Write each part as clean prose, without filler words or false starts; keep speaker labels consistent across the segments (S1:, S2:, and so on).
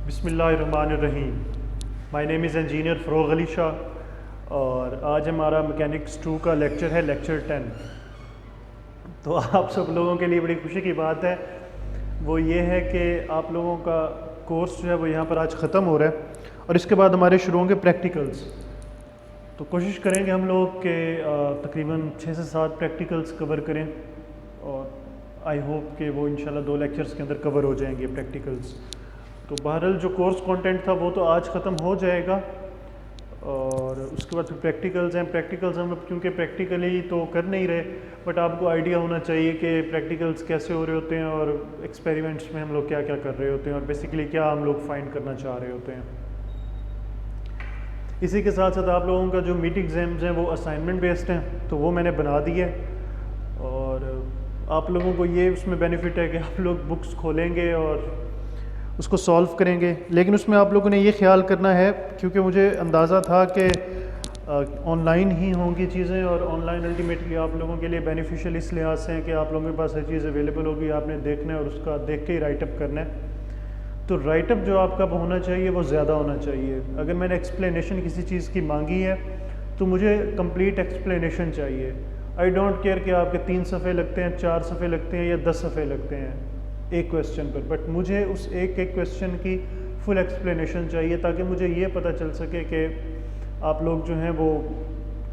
S1: बिस्मिल्लाहिर्रहमानिर्रहीम। My name is engineer Farogh Ali Shah और आज हमारा मैकेनिक्स 2 का लेक्चर है, लेक्चर 10। तो आप सब लोगों के लिए बड़ी खुशी की बात है, वो ये है कि आप लोगों का कोर्स जो है वो यहाँ पर आज ख़त्म हो रहा है और इसके बाद हमारे शुरू होंगे प्रैक्टिकल्स। तो कोशिश करेंगे हम लोग के तकरीबन 6 से 7 प्रैक्टिकल्स कवर करें और आई होप कि वो इंशाल्लाह 2 लेक्चर्स के अंदर कवर हो जाएंगे प्रैक्टिकल्स। तो बहरहाल जो कोर्स कंटेंट था वो तो आज ख़त्म हो जाएगा और उसके बाद फिर प्रैक्टिकल्स हैं। प्रैक्टिकल्स हम लोग क्योंकि प्रैक्टिकली तो कर नहीं रहे, बट आपको आइडिया होना चाहिए कि प्रैक्टिकल्स कैसे हो रहे होते हैं और एक्सपेरिमेंट्स में हम लोग क्या क्या कर रहे होते हैं और बेसिकली क्या हम लोग फाइंड करना चाह रहे होते हैं। इसी के साथ साथ आप लोगों का जो मिड एग्ज़ाम्स हैं वो असाइनमेंट बेस्ड हैं, तो वो मैंने बना दिए और आप लोगों को ये उसमें बेनिफिट है कि आप लोग बुक्स खोलेंगे और उसको सॉल्व करेंगे। लेकिन उसमें आप लोगों ने ये ख्याल करना है, क्योंकि मुझे अंदाज़ा था कि ऑनलाइन ही होंगी चीज़ें और ऑनलाइन अल्टीमेटली आप लोगों के लिए बेनिफिशियल इस लिहाज से है कि आप लोगों के पास हर चीज़ अवेलेबल होगी, आपने देखना है और उसका देख के ही राइटअप करना है। तो राइटअप जो आपका होना चाहिए वो ज़्यादा होना चाहिए। अगर मैंने एक्सप्लेनेशन किसी चीज़ की मांगी है तो मुझे कंप्लीट एक्सप्लेनेशन चाहिए। आई डोंट केयर कि आपके 3 सफ़े लगते हैं, 4 सफ़े लगते हैं या 10 सफ़े लगते हैं एक क्वेश्चन पर, बट मुझे उस एक एक क्वेश्चन की फुल एक्सप्लेनेशन चाहिए ताकि मुझे ये पता चल सके कि आप लोग जो हैं वो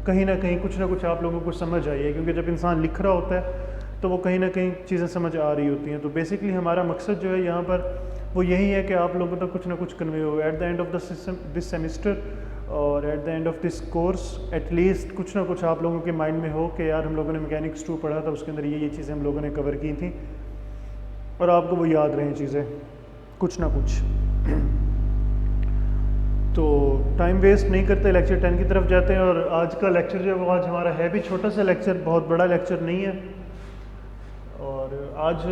S1: कहीं ना कहीं कुछ ना कुछ आप लोगों को समझ आई है। क्योंकि जब इंसान लिख रहा होता है तो वो कहीं ना कहीं चीज़ें समझ आ रही होती हैं। तो बेसिकली हमारा मकसद जो है यहाँ पर वो यही है कि आप लोगों तक कुछ ना कुछ कन्वे हो at the end of this semester और at the end of this course. At least कुछ ना कुछ आप लोगों के माइंड में हो कि यार हम लोगों ने मैकेनिक्स 2 पढ़ा था, उसके अंदर ये चीज़ें हम लोगों ने कवर की थी और आपको वो याद रहें चीज़ें कुछ ना कुछ। तो टाइम वेस्ट नहीं करते, लेक्चर 10 की तरफ जाते हैं। और आज का लेक्चर जो है वो आज हमारा है भी छोटा सा लेक्चर, बहुत बड़ा लेक्चर नहीं है। और आज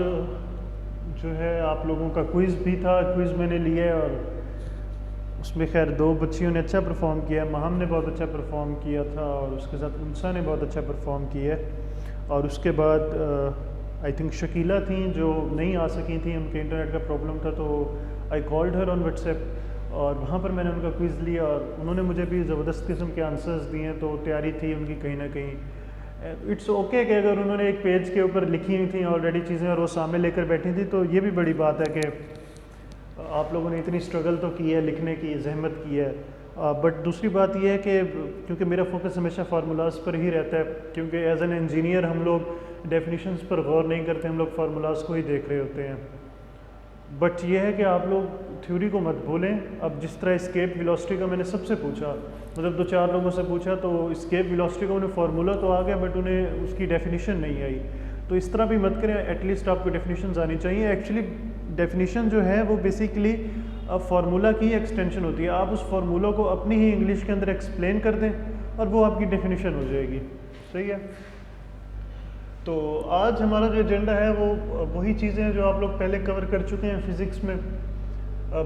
S1: जो है आप लोगों का क्विज़ भी था, क्विज़ मैंने लिया है और उसमें खैर 2 बच्चियों ने अच्छा परफॉर्म किया। महम ने बहुत अच्छा परफॉर्म किया था और उसके साथ उनसा ने बहुत अच्छा परफॉर्म किया है। और उसके बाद आई थिंक शकीला थी जो नहीं आ सकी थी, उनके इंटरनेट का प्रॉब्लम था, तो I called her on WhatsApp और वहाँ पर मैंने उनका क्विज़ लिया और उन्होंने मुझे भी ज़बरदस्त किस्म के आंसर्स दिए। तो तैयारी थी उनकी कहीं ना कहीं। इट्स ओके कि अगर उन्होंने एक पेज के ऊपर लिखी हुई थी ऑलरेडी चीज़ें और वो सामने लेकर बैठी थी, तो ये भी बड़ी बात है कि आप लोगों ने इतनी स्ट्रगल तो की है, लिखने की जहमत की है। बट दूसरी बात यह है कि क्योंकि मेरा फोकस हमेशा फार्मूलाज पर ही रहता है, क्योंकि एज एन इंजीनियर हम लोग डेफिनेशंस पर गौर नहीं करते, हम लोग फार्मूलाज को ही देख रहे होते हैं। बट यह है कि आप लोग थ्योरी को मत भूलें। अब जिस तरह स्केप वेलोसिटी का मैंने सबसे पूछा, मतलब 2-4 लोगों से पूछा, तो स्केप वेलोसिटी का उन्हें फार्मूला तो आ गया बट उन्हें उसकी डेफिनेशन नहीं आई। तो इस तरह भी मत करें, एटलीस्ट आपको डेफिनेशन आनी चाहिए। एक्चुअली डेफिनेशन जो है वो बेसिकली फार्मूला की एक्सटेंशन होती है। आप उस फार्मूला को अपनी ही इंग्लिश के अंदर एक्सप्लेन कर दें और वो आपकी डेफिनेशन हो जाएगी। सही है। तो आज हमारा जो एजेंडा है वो वही चीज़ें हैं जो आप लोग पहले कवर कर चुके हैं फिज़िक्स में।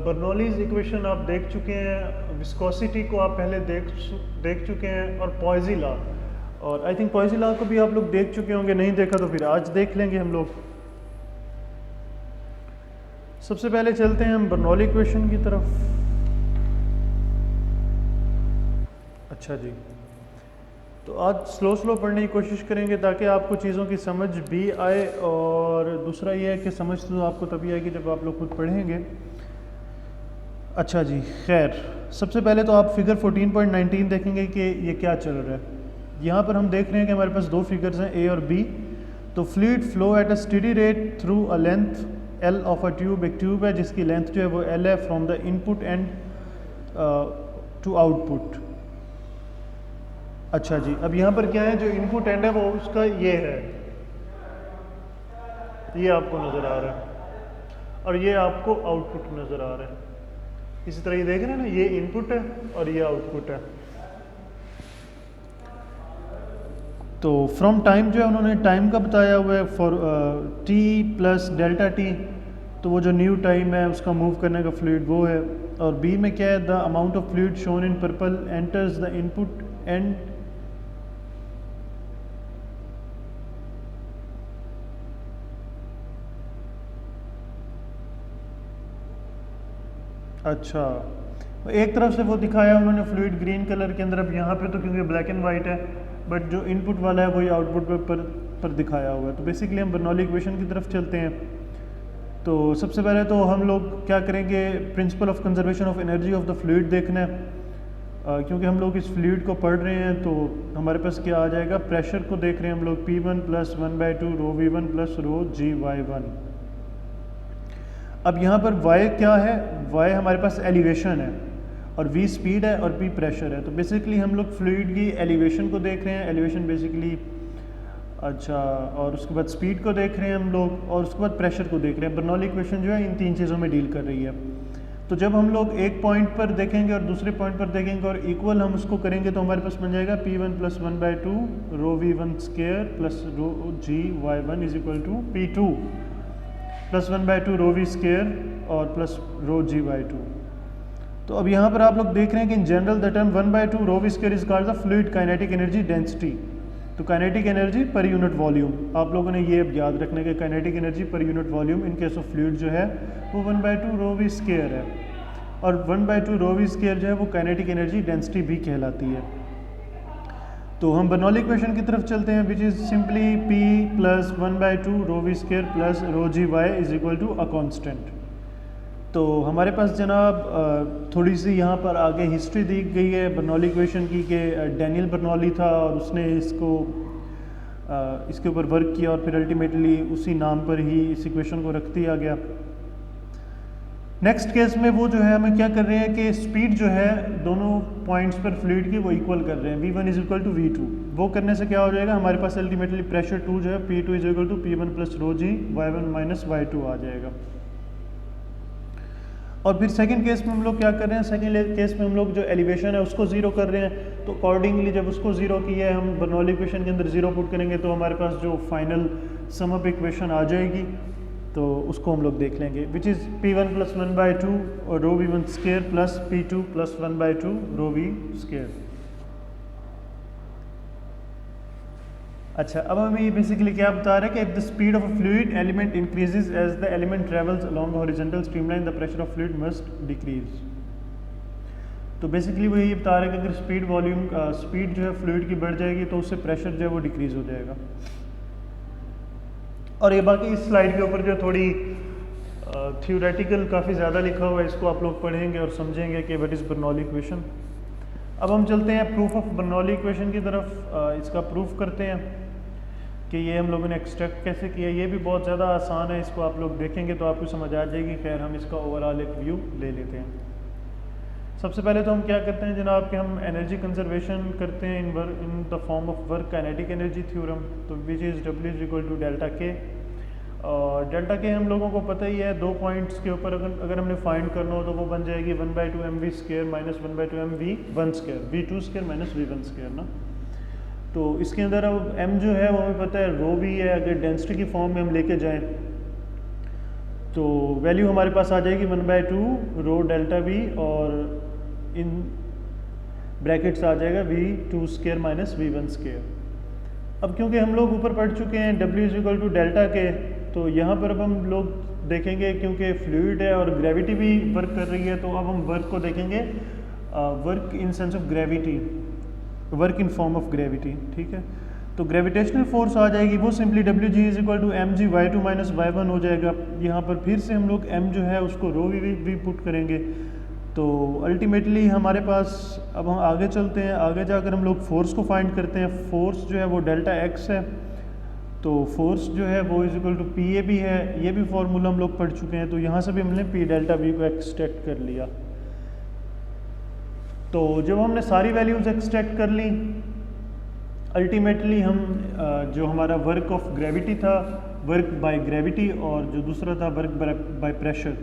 S1: बर्नौलीज़ इक्वेशन आप देख चुके हैं, विस्कोसिटी को आप पहले देख चुके हैं और पॉइज़ी लॉ, और आई थिंक पॉइज़ी लॉ को भी आप लोग देख चुके होंगे। नहीं देखा तो फिर आज देख लेंगे हम लोग। सबसे पहले चलते हैं हम बर्नौली इक्वेशन की तरफ। अच्छा जी, तो आज स्लो पढ़ने की कोशिश करेंगे ताकि आपको चीज़ों की समझ भी आए, और दूसरा ये है कि समझ तो आपको तभी आएगी जब आप लोग खुद पढ़ेंगे। अच्छा जी, खैर सबसे पहले तो आप फिगर 14.19 देखेंगे कि ये क्या चल रहा है। यहाँ पर हम देख रहे हैं कि हमारे पास 2 फिगर्स हैं, ए और बी। तो fluid flow at a steady rate through a length L of a tube. एक ट्यूब है जिसकी लेंथ जो है वो एल है, from the input end to output. अच्छा जी, अब यहाँ पर क्या है, जो इनपुट एंड है वो उसका ये है, ये आपको नज़र आ रहा है और ये आपको आउटपुट नज़र आ रहा है। इसी तरह ये देख रहे हैं ना, ये इनपुट है और ये आउटपुट है। तो फ्रॉम टाइम जो है उन्होंने टाइम का बताया हुआ है for T plus delta T, तो वो जो न्यू टाइम है उसका मूव करने का फ्लूइड वो है। और बी में क्या है, the amount of fluid shown in purple enters the input and अच्छा, एक तरफ से वो दिखाया उन्होंने फ्लूइड ग्रीन कलर के अंदर, अब यहाँ पे तो क्योंकि ब्लैक एंड वाइट है, बट जो इनपुट वाला है वही आउटपुट पर दिखाया हुआ है। तो बेसिकली हम बर्नौली इक्वेशन की तरफ चलते हैं। तो सबसे पहले तो हम लोग क्या करेंगे, principle of conservation of energy of the fluid देखना है। क्योंकि हम लोग इस फ्लूइड को पढ़ रहे हैं तो हमारे पास क्या आ जाएगा, प्रेशर को देख रहे हैं हम लोग, P1 plus 1/2 rho V1 plus rho GY1। अब यहाँ पर y क्या है, y हमारे पास एलिवेशन है और v स्पीड है और p प्रेशर है। तो बेसिकली हम लोग फ्लूइड की एलिवेशन को देख रहे हैं, एलिवेशन बेसिकली, अच्छा, और उसके बाद स्पीड को देख रहे हैं हम लोग, और उसके बाद प्रेशर को देख रहे हैं। बर्नौली इक्वेशन जो है इन तीन चीज़ों में डील कर रही है। तो जब हम लोग एक पॉइंट पर देखेंगे और दूसरे पॉइंट पर देखेंगे और इक्वल हम उसको करेंगे तो हमारे पास बन जाएगा P1 plus 1/2 rho V1 square plus rho GY1 is equal to P2 plus 1/2 rho V square और प्लस रो GY2। तो अब यहाँ पर आप लोग देख रहे हैं कि in general the term 1/2 rho V square is called the fluid kinetic energy density. तो kinetic energy per unit volume, आप लोगों ने ये अब याद रखने के kinetic energy per unit volume in case of fluid जो है वो 1/2 रो V स्क्वायर है, और 1/2 रो V स्क्वायर जो है वो काइनेटिक एनर्जी डेंसिटी भी कहलाती है। तो हम बर्नौली इक्वेशन की तरफ चलते हैं, which is simply P plus 1/2 rho V square plus rho GY is equal to a constant. तो हमारे पास जनाब थोड़ी सी यहाँ पर आगे हिस्ट्री दी गई है बर्नौली इक्वेशन की, कि डैनियल बर्नौली था और उसने इसके ऊपर वर्क किया और फिर अल्टीमेटली उसी नाम पर ही इस इक्वेशन को रख दिया गया। नेक्स्ट केस में वो जो है हमें क्या कर रहे हैं कि स्पीड जो है दोनों पॉइंट्स पर फ्लूइड की वो इक्वल कर रहे हैं, V1 is equal to V2। वो करने से क्या हो जाएगा, हमारे पास अल्टीमेटली प्रेशर 2 जो है P2 is equal to P1 plus rho GY1 minus Y2 आ जाएगा। और फिर सेकंड केस में हम लोग क्या कर रहे हैं, सेकंड केस में हम लोग जो एलिवेशन है उसको ज़ीरो कर रहे हैं। तो अकॉर्डिंगली जब उसको ज़ीरो किया है, हम बर्नौली इक्वेशन के अंदर ज़ीरो पुट करेंगे तो हमारे पास जो फाइनल सम अप इक्वेशन आ जाएगी, तो उसको हम लोग देख लेंगे, which is P1 plus 1/2 rho V1 square plus P2 plus 1/2 rho V square. अच्छा, अब हमें ये बेसिकली क्या बता रहा है कि if the speed of a fluid element increases as the element travels along horizontal streamline the pressure of fluid must decrease. तो बेसिकली वो ये बता रहा है कि अगर स्पीड जो है फ्लूइड की बढ़ जाएगी तो उससे प्रेशर जो है वो डिक्रीज हो जाएगा। और ये बाकी इस स्लाइड के ऊपर जो थोड़ी थ्योरेटिकल काफ़ी ज़्यादा लिखा हुआ है, इसको आप लोग पढ़ेंगे और समझेंगे कि व्हाट इज़ बर्नौली इक्वेशन। अब हम चलते हैं प्रूफ ऑफ बर्नौली इक्वेशन की तरफ, इसका प्रूफ करते हैं कि ये हम लोगों ने एक्सट्रैक्ट कैसे किया। ये भी बहुत ज़्यादा आसान है, इसको आप लोग देखेंगे तो आपको समझ आ जाएगी। खैर, हम इसका ओवरऑल एक व्यू ले लेते हैं। सबसे पहले तो हम क्या करते हैं जनाब कि हम एनर्जी कंजर्वेशन करते हैं in the form of work kinetic energy theorem, तो which is W is equal to delta K. और डेल्टा के हम लोगों को पता ही है, 2 पॉइंट्स के ऊपर अगर हमने फाइंड करना हो तो वो बन जाएगी 1/2 mv square minus 1/2 mv1 square, V2 square minus V1 square ना। तो इसके अंदर अब m जो है वो हमें पता है रो भी है, अगर डेंसिटी की फॉर्म में हम लेके जाएं तो वैल्यू हमारे पास आ जाएगी 1/2 रो डेल्टा V, और इन ब्रैकेट्स आ जाएगा V2 square minus V1 square. अब क्योंकि हम लोग ऊपर पढ़ चुके हैं W is equal to delta K, तो यहाँ पर अब हम लोग देखेंगे क्योंकि फ्लूइड है और ग्रेविटी भी वर्क कर रही है, तो अब हम वर्क को देखेंगे work in sense of gravity, work in form of gravity. ठीक है, तो ग्रेविटेशनल फोर्स आ जाएगी वो simply WG is equal to mg y2 minus y1 हो जाएगा। यहाँ पर फिर से हम लोग m जो है उसको रो भी पुट करेंगे, तो अल्टीमेटली हमारे पास, अब हम आगे चलते हैं, आगे जाकर हम लोग फोर्स को फाइंड करते हैं। फोर्स जो है वो डेल्टा x है, तो फोर्स जो है वो इज इक्वल टू PA भी है, ये भी फॉर्मूला हम लोग पढ़ चुके हैं। तो यहाँ से भी हमने P डेल्टा V को एक्सट्रैक्ट कर लिया। तो जब हमने सारी वैल्यूज़ एक्सट्रैक्ट कर ली, अल्टीमेटली हम जो हमारा वर्क ऑफ ग्रेविटी था, वर्क बाय ग्रेविटी, और जो दूसरा था वर्क बाय प्रेशर,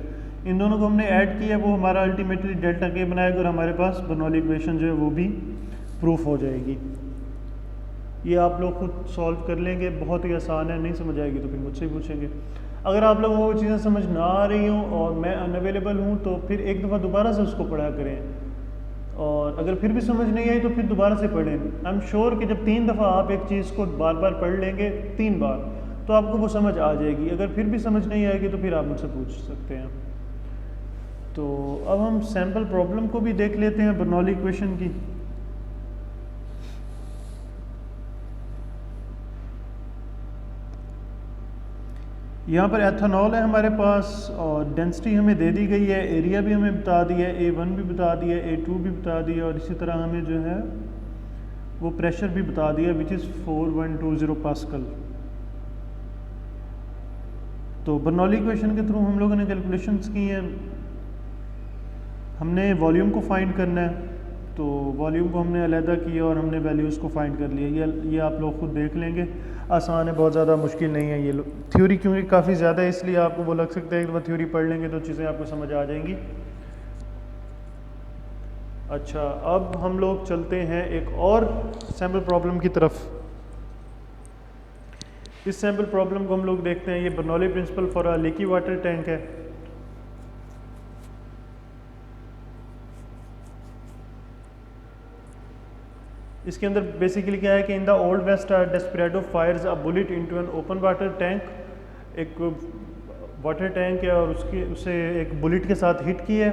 S1: इन दोनों को हमने ऐड किया, वो हमारा अल्टीमेटली डेल्टा के बनाएगा और हमारे पास बर्नौली इक्वेशन जो है वो भी प्रूफ हो जाएगी। ये आप लोग खुद सॉल्व कर लेंगे, बहुत ही आसान है, नहीं समझ आएगी तो फिर मुझसे पूछेंगे। अगर आप लोगों को चीज़ें समझ ना आ रही हों और मैं अनअवेलेबल हूँ तो फिर एक दफ़ा दोबारा से उसको पढ़ा करें, और अगर फिर भी समझ नहीं आई तो फिर दोबारा से पढ़ें। आई एम श्योर कि जब 3 दफ़ा आप एक चीज़ को बार बार पढ़ लेंगे, 3 बार, तो आपको वो समझ आ जाएगी। अगर फिर भी समझ नहीं आएगी तो फिर आप मुझसे पूछ सकते हैं। तो अब हम सैम्पल प्रॉब्लम को भी देख लेते हैं बर्नौली इक्वेशन की। यहाँ पर एथेनॉल है हमारे पास और डेंसिटी हमें दे दी गई है, एरिया भी हमें बता दिया है, A1 भी बता दिया है, A2 भी बता दिया और इसी तरह हमें जो है वो प्रेशर भी बता दिया विच इज़ 4120 पास्कल। तो बर्नौली इक्वेशन के थ्रू हम लोगों ने कैलकुलेशंस की हैं। हमने वॉल्यूम को फाइंड करना है, तो वॉल्यूम को हमने अलहदा किया और हमने वैल्यूज़ को फाइंड कर लिया। ये आप लोग खुद देख लेंगे, आसान है, बहुत ज़्यादा मुश्किल नहीं है। ये थ्योरी क्योंकि काफ़ी ज़्यादा है इसलिए आपको वो लग सकता है एक दफ़ा थ्योरी पढ़ लेंगे तो चीज़ें आपको समझ आ जाएंगी। अच्छा, अब हम लोग चलते हैं एक और सैम्पल प्रॉब्लम की तरफ। इस सैम्पल प्रॉब्लम को हम लोग देखते हैं। ये Bernoulli principle for a leaky water tank है। इसके अंदर बेसिकली क्या है कि in the old west desperado fires a bullet into an open water tank. एक वाटर टैंक है और उसे एक बुलेट के साथ हिट की है,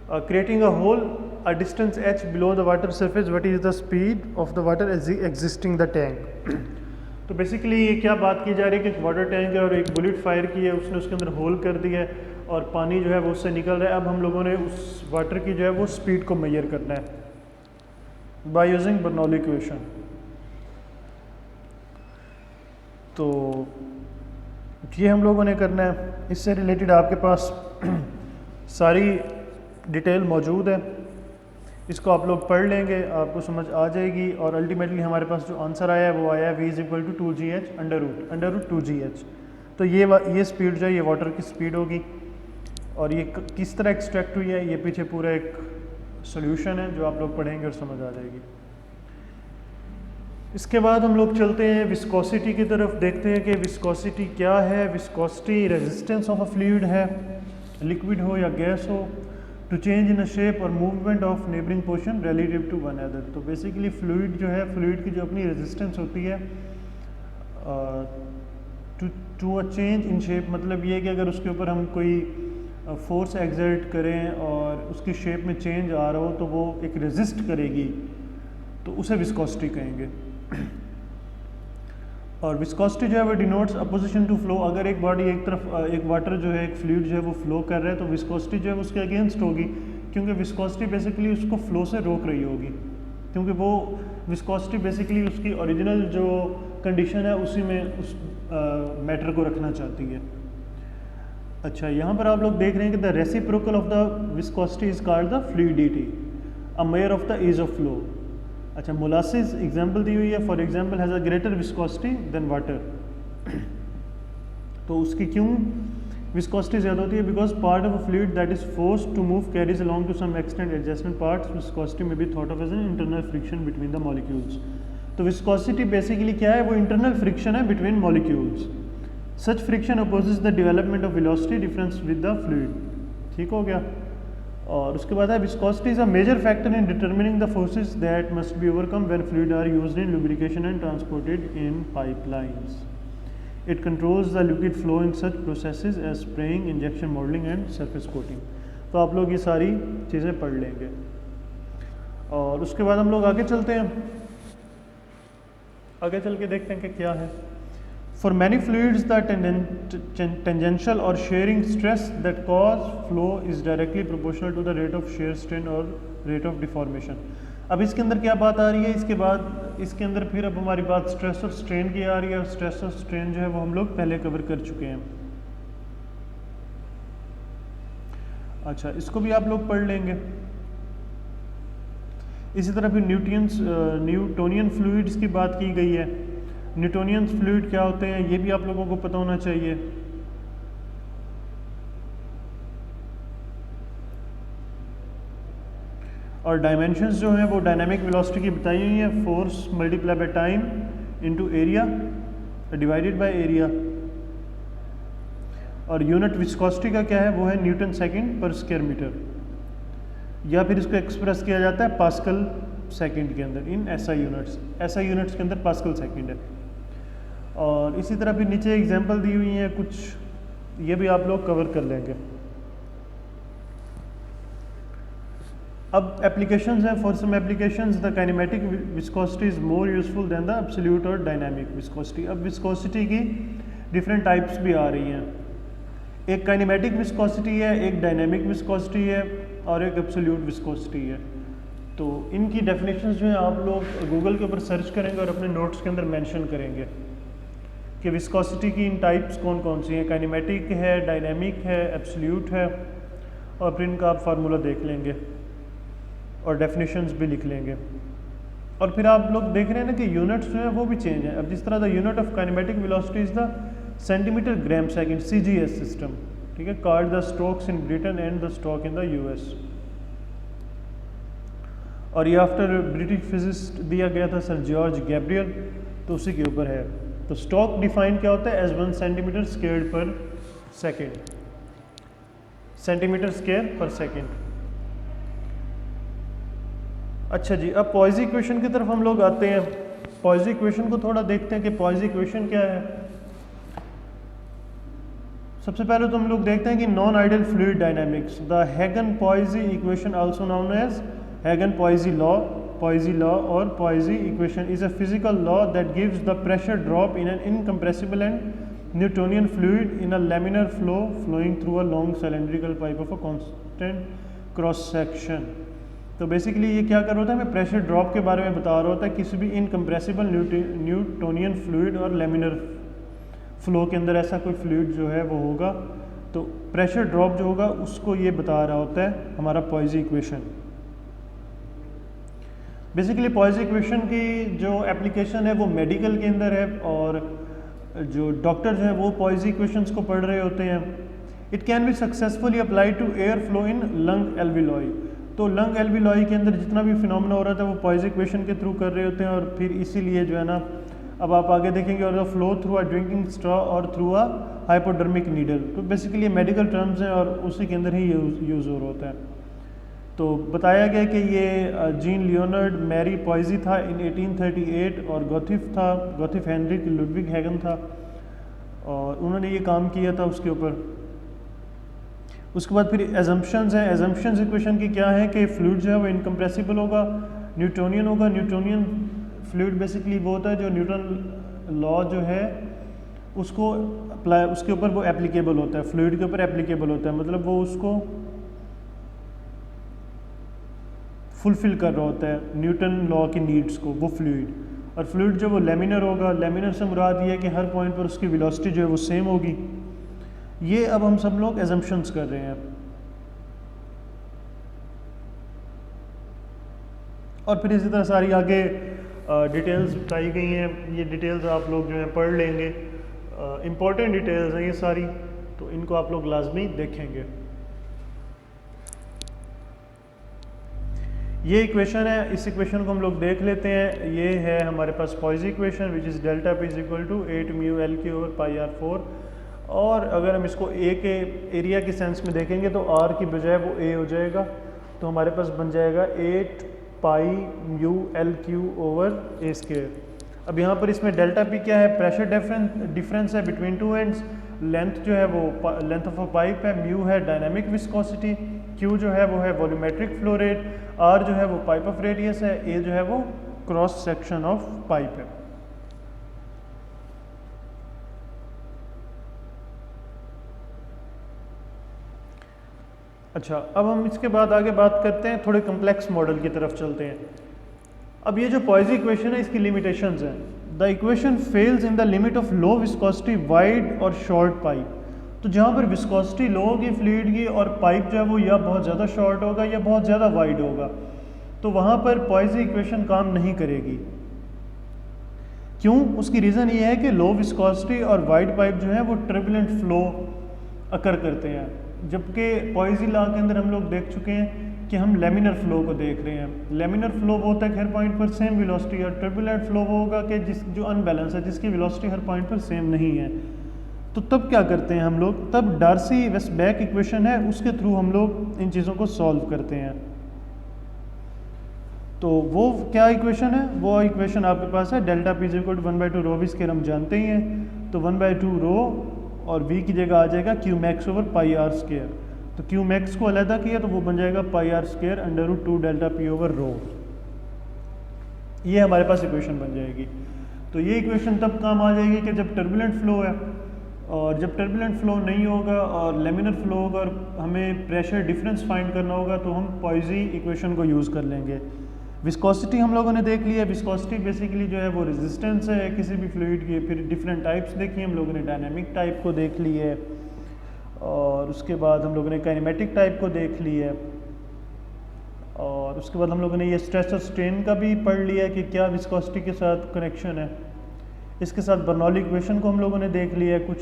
S1: creating a hole a distance h below the water surface what is the speed of the water existing the tank. तो बेसिकली ये क्या बात की जा रही है कि एक वाटर टैंक है और एक बुलेट फायर की है, उसने उसके अंदर होल कर दिया है और पानी जो है वो उससे निकल रहा है। अब हम लोगों ने उस वाटर की जो है वो स्पीड को मेजर करना है बाय यूजिंग बर्नौली इक्वेशन। तो ये हम लोगों ने करना है। इससे रिलेटेड आपके पास सारी डिटेल मौजूद है, इसको आप लोग पढ़ लेंगे, आपको समझ आ जाएगी। और अल्टीमेटली हमारे पास जो आंसर आया है वो आया है v is equal to 2gh under root 2gh। तो ये स्पीड जो है ये वाटर की स्पीड होगी और ये किस तरह एक्सट्रैक्ट हुई है, ये पीछे पूरा एक सॉल्यूशन है जो आप लोग पढ़ेंगे और समझ आ जाएगी। इसके बाद हम लोग चलते हैं विस्कोसिटी की तरफ, देखते हैं कि विस्कोसिटी क्या है। Viscosity resistance of a fluid है, लिक्विड हो या गैस हो, to change in a shape और movement of neighbouring portion relative to one other. तो बेसिकली फ्लूइड जो है, फ्लूइड की जो अपनी रेजिस्टेंस होती है to a change in shape, मतलब ये है कि अगर उसके ऊपर हम कोई फोर्स एक्सर्ट करें और उसकी शेप में चेंज आ रहा हो तो वो एक रेजिस्ट करेगी, तो उसे विस्कोसिटी कहेंगे। और विस्कोसिटी जो है वो डिनोट्स अपोजिशन टू फ्लो। अगर एक बॉडी एक तरफ एक वाटर जो है, एक फ्लूइड जो है वो फ्लो कर रहा है तो विस्कोसिटी जो है उसके अगेंस्ट होगी, क्योंकि विस्कोसिटी बेसिकली उसको फ्लो से रोक रही होगी, क्योंकि वो विस्कोसिटी बेसिकली उसकी ओरिजिनल जो कंडीशन है उसी में उस मैटर को रखना चाहती है। अच्छा, यहाँ पर आप लोग देख रहे हैं कि the reciprocal of the viscosity is called the fluidity, a measure of the ease of flow. अच्छा, मोलासिस एग्जांपल दी हुई है, for example has a greater viscosity than water. तो उसकी क्यों विस्कोसिटी ज़्यादा होती है? Because part of a fluid that is forced to move carries along to some extent adjacent parts. Viscosity may be thought of as an internal friction between the molecules. तो viscosity basically क्या है? वो internal friction है between molecules. Such friction opposes the development of velocity difference with the fluid. ठीक हो गया। और उसके बाद है viscosity is a major factor in determining the forces that must be overcome when fluid are used in lubrication and transported in pipelines. It controls the liquid flow in such processes as spraying, injection moulding and surface coating. तो आप लोग ये सारी चीज़ें पढ़ लेंगे। और उसके बाद हम लोग आगे चलते हैं, आगे चल के देखते हैं कि क्या है। For many fluids, the tangential or shearing stress that cause flow is directly proportional to the rate of shear strain or rate of deformation. अब इसके अंदर क्या बात आ रही है? इसके बाद इसके अंदर फिर अब हमारी बात स्ट्रेस और स्ट्रेन की आ रही है, और स्ट्रेस और स्ट्रेन जो है वो हम लोग पहले कवर कर चुके हैं। अच्छा, इसको भी आप लोग पढ़ लेंगे। इसी तरह फिर न्यूटोनियन फ्लूइड्स की बात की गई है। न्यूटोनियन फ्लूइड क्या होते हैं ये भी आप लोगों को पता होना चाहिए। और डायमेंशंस जो हैं वो डायनामिक वेलोसिटी की बताई हुई है, force multiply by time into area divided by area. और यूनिट विस्कोसिटी का क्या है? वो है न्यूटन सेकंड पर स्क्वायर मीटर, या फिर इसको एक्सप्रेस किया जाता है पास्कल सेकंड के अंदर in SI units. SI units के अंदर पास्कल सेकंड है। और इसी तरह फिर नीचे एग्जांपल दी हुई हैं कुछ, ये भी आप लोग कवर कर लेंगे। अब एप्लीकेशंस हैं, for some applications the kinematic viscosity is more useful than the absolute और डायनामिक विस्कोसिटी। अब विस्कोसिटी की डिफरेंट टाइप्स भी आ रही हैं, एक काइनेमेटिक विस्कोसिटी है, एक डायनामिक विस्कोसिटी है और एक एब्सोल्यूट विस्कोसिटी है। तो इनकी डेफिनेशंस जो है आप लोग गूगल के ऊपर सर्च करेंगे और अपने नोट्स के अंदर मेंशन करेंगे कि विस्कोसिटी की इन टाइप्स कौन कौन सी हैं, काइनेमेटिक है, डायनामिक है, एब्सोल्यूट है, और फिर इनका आप फार्मूला देख लेंगे और डेफिनेशंस भी लिख लेंगे। और फिर आप लोग देख रहे हैं ना कि यूनिट्स जो है वो भी चेंज है। अब जिस तरह the unit of kinematic velocity is the centimetre gram second CGS system, ठीक है, called the strokes in Britain and the stroke in the US। और ये आफ्टर ब्रिटिश फिजिसिस्ट दिया गया था सर जॉर्ज गैब्रियल, तो उसी के ऊपर है। तो स्ट्रोक डिफाइन क्या होता है, एज 1 सेंटीमीटर स्क्वायर्ड पर सेकेंड, सेंटीमीटर स्क्वायर पर सेकेंड। अच्छा जी, अब पॉइज़ी इक्वेशन की तरफ हम लोग आते हैं। पॉइज़ी इक्वेशन को थोड़ा देखते हैं कि पॉइज़ी इक्वेशन क्या है। सबसे पहले तो हम लोग देखते हैं कि non ideal fluid dynamics, the Hagen Poiseuille equation also known as Hagen Poiseuille law, Poiseuille law और Poiseuille equation is a physical law that gives the pressure drop in an incompressible and Newtonian fluid in a laminar flow flowing through a long cylindrical pipe of a constant cross section. तो basically ये क्या कर रहा होता है, हमें pressure drop के बारे में बता रहा होता है किसी भी इनकम्प्रेसिबल न्यूटोनियन फ्लूइड और लैमिनर फ्लो के अंदर ऐसा कोई फ्लूइड जो है वो होगा, तो प्रेशर ड्रॉप जो होगा उसको ये बता रहा होता है हमारा पॉइज़ी इक्वेशन। बेसिकली पॉइज़ी इक्वेशन की जो एप्लीकेशन है वो मेडिकल के अंदर है, और जो डॉक्टर जो है वो पॉइज़ी इक्वेशंस को पढ़ रहे होते हैं। It can be successfully apply to air flow in lung alveoli. तो लंग एल्विलॉय के अंदर जितना भी फिनोमेना हो रहा था वो पॉइज़ी इक्वेशन के थ्रू कर रहे होते हैं, और फिर इसीलिए जो है ना, अब आप आगे देखेंगे, और flow through a drinking straw और थ्रू अ हाइपोडर्मिक नीडल। तो बेसिकली ये मेडिकल टर्म्स हैं और उसी के अंदर ही यूज़ हो रहा होता है। तो बताया गया कि ये जीन लियोनार्ड मैरी पॉइज़ी था इन 1838, और गॉथिफ हेनरिक लुडविग हैगन था, और उन्होंने ये काम किया था उसके ऊपर। उसके बाद फिर एजम्पशंस हैं। एजम्पशंस इक्वेशन की क्या है कि फ्लूइड जो है वो इनकम्प्रेसिबल होगा, न्यूटोनियन होगा। न्यूटोनियन फ्लूइड बेसिकली वो होता है जो न्यूटन लॉ जो है उसको अप्लाई, उसके ऊपर वो एप्लीकेबल होता है, फ्लूइड के ऊपर एप्लीकेबल होता है, मतलब वो उसको फुलफिल कर रहा होता है न्यूटन लॉ की नीड्स को, वो फ्लूइड। और फ्लूइड जो वो लेमिनर होगा, लेमिनर से मुराद ये है कि हर पॉइंट पर उसकी वेलोसिटी जो है वो सेम होगी। ये अब हम सब लोग एजम्पशंस कर रहे हैं। और फिर इसी तरह सारी आगे डिटेल्स बताई गई हैं, ये डिटेल्स आप लोग जो है पढ़ लेंगे। इम्पॉर्टेंट डिटेल्स हैं ये सारी, तो इनको आप लोग लाजमी देखेंगे। ये इक्वेशन है, इस इक्वेशन को हम लोग देख लेते हैं। ये है हमारे पास Poiseuille equation which is delta P is equal to 8 mu L Q over pi R 4। और अगर हम इसको ए के एरिया के सेंस में देखेंगे तो आर की बजाय वो ए हो जाएगा, तो हमारे पास बन जाएगा 8 pi mu L Q over A square. अब यहाँ पर इसमें डेल्टा पी क्या है, प्रेशर डिफरेंस है बिटवीन टू एंड्स। लेंथ जो है वो लेंथ ऑफ अ पाइप है, म्यू है डायनामिक विस्कोसिटी, क्यू जो है वो है वॉल्यूमेट्रिक फ्लो रेट, आर जो है वो पाइप ऑफ रेडियस है, ए जो है वो क्रॉस सेक्शन ऑफ पाइप है। अच्छा, अब हम इसके बाद आगे बात करते हैं, थोड़े कम्प्लेक्स मॉडल की तरफ चलते हैं। अब ये जो पॉइज़ी इक्वेशन है इसकी लिमिटेशंस हैं। The equation fails in the limit of low viscosity wide और शॉर्ट पाइप। तो जहाँ पर विस्कोसिटी लो होगी फ्लूइड की और पाइप जो है वो या बहुत ज़्यादा शॉर्ट होगा या बहुत ज़्यादा वाइड होगा, तो वहाँ पर पॉइज़ी इक्वेशन काम नहीं करेगी। क्यों? उसकी रीज़न ये है कि लो विस्कोसिटी और वाइड पाइप जो है वो टर्बुलेंट फ्लो अकर करते हैं, जबकि पॉइज़ी लॉ के अंदर हम लोग देख चुके हैं कि हम लेमिनर फ्लो को देख रहे हैं। लेमिनर फ्लो वो होता है कि हर पॉइंट पर सेम वेलोसिटी, और टर्बुलेंट फ्लो वो होगा कि जो अनबैलेंस है, जिसकी वेलोसिटी हर पॉइंट पर सेम नहीं है। तो तब क्या करते हैं हम लोग, तब डार्सी वेस्टबैक इक्वेशन है उसके थ्रू हम लोग इन चीज़ों को सॉल्व करते हैं। तो वो क्या इक्वेशन है, वो इक्वेशन आपके पास है delta P is equal to 1/2 rho V square, हम जानते ही हैं। तो 1/2 रो और v की जगह आ जाएगा Q max over pi R square. तो क्यू मैक्स को अलहदा किया तो वो बन जाएगा pi R square under root 2 delta P over rho. ये हमारे पास इक्वेशन बन जाएगी। तो ये इक्वेशन तब काम आ जाएगी कि जब टर्बुलेंट फ्लो है, और जब टर्बुलेंट फ्लो नहीं होगा और लेमिनर फ्लो होगा और हमें प्रेशर डिफरेंस फाइंड करना होगा तो हम पॉइज़ी इक्वेशन को यूज़ कर लेंगे। विस्कोसिटी हम लोगों ने देख लिया। विस्कोसिटी बेसिकली जो है वो रेजिस्टेंस है किसी भी फ्लूइड की। फिर डिफरेंट टाइप्स देखी हम लोगों ने, डायनामिक टाइप को देख ली है, और उसके बाद हम लोगों ने काइनेमेटिक टाइप को देख ली है, और उसके बाद हम लोगों ने ये स्ट्रेस और स्ट्रेन का भी पढ़ लिया कि क्या विस्कोसिटी के साथ कनेक्शन है। इसके साथ बर्नौली इक्वेशन को हम लोगों ने देख लिया है, कुछ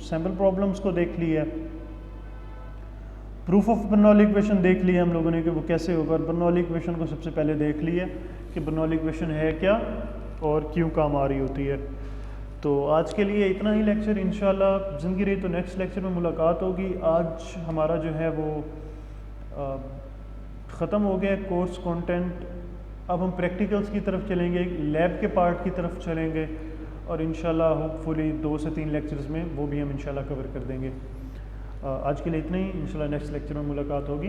S1: सैम्पल प्रॉब्लम्स को देख लिया है, प्रूफ ऑफ बर्नौली इक्वेशन देख लिया हम लोगों ने कि वो कैसे होगा। और बर्नौली इक्वेशन को सबसे पहले देख लिया कि बर्नौली इक्वेशन है क्या और क्यों काम आ रही होती है। तो आज के लिए इतना ही लेक्चर। इंशाल्लाह ज़िंदगी रही तो नेक्स्ट लेक्चर में मुलाकात होगी। आज हमारा जो है वो ख़त्म हो गया कोर्स कंटेंट। अब हम प्रैक्टिकल्स की तरफ चलेंगे, लैब के पार्ट की तरफ चलेंगे, और इंशाल्लाह होपफुली 2 से 3 लेक्चर्स में वो भी हम इंशाल्लाह कवर कर देंगे। आज के लिए इतना ही। इंशाल्लाह नेक्स्ट लेक्चर में मुलाकात होगी।